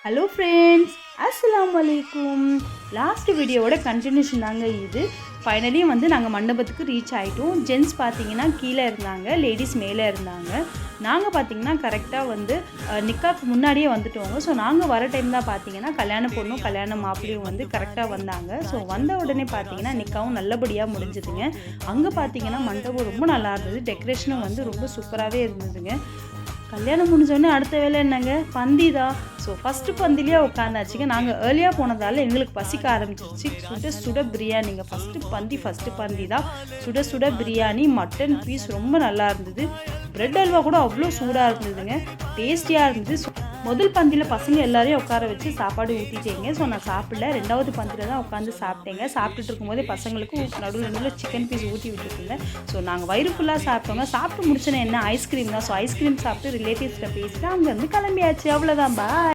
Hello friends, அஸ்ஸலாமு அலைக்கும். Last வீடியோவோட கண்டினியூஷன் தாங்க இது. ஃபைனலி நாங்கள் மண்டபத்துக்கு ரீச் ஆகிட்டோம். ஜென்ட்ஸ் பார்த்தீங்கன்னா கீழே இருந்தாங்க, லேடிஸ் மேலே இருந்தாங்க. நாங்கள் பார்த்தீங்கன்னா கரெக்டாக நிக்காக்கு முன்னாடியே வந்துட்டோங்க. ஸோ நாங்கள் வர டைம் தான் பார்த்தீங்கன்னா கல்யாண பொண்ணும் கல்யாண மாப்பிள்ளையும் கரெக்டாக வந்தாங்க. ஸோ வந்த உடனே பார்த்தீங்கன்னா நிக்காவும் நல்லபடியாக முடிஞ்சுதுங்க. அங்கே பார்த்தீங்கன்னா மண்டபம் ரொம்ப நல்லா இருந்தது. டெக்கரேஷனும் ரொம்ப சூப்பராகவே இருந்ததுங்க. கல்யாணம் முடிஞ்சோடனே அடுத்த வேலை என்னங்க, பந்தி தான். ஸோ ஃபஸ்ட்டு பந்திலேயே உட்காந்தாச்சுங்க. நாங்கள் ஏர்லியாக போனதால் எங்களுக்கு பசிக்க ஆரம்பிச்சிருச்சு. சுட சுட பிரியாணிங்க. ஃபஸ்ட்டு பந்தி தான். சுட சுட பிரியாணி, மட்டன் பீஸ் ரொம்ப நல்லா இருந்தது. ப்ரெட் அல்வா கூட அவ்வளோ சூடாக இருந்ததுங்க, டேஸ்டியாக இருந்தது. முதல் பந்தியில் பசங்க எல்லாரையும் உட்கார வச்சு சாப்பாடு ஊற்றிட்டேங்க. ஸோ நான் சாப்பிடல, ரெண்டாவது பந்தியில் தான் உட்காந்து சாப்பிட்டேங்க. சாப்பிட்டுட்டு இருக்கும்போதே பசங்களுக்கு நடுவில் சிக்கன் பீஸ் ஊற்றி விட்டுருக்குங்க. ஸோ நாங்கள் வயிறு ஃபுல்லாக சாப்பிட்டோங்க. சாப்பிட்டு முடிச்சோன்னே என்ன ஐஸ்கிரீம் தான். ஸோ ஐஸ்கிரீம் சாப்பிட்டு ரிலேட்டிவ்ஸ்கிட்ட பேசிட்டு அங்கேருந்து கிளம்பியாச்சு. அவ்வளோதான், பாய்.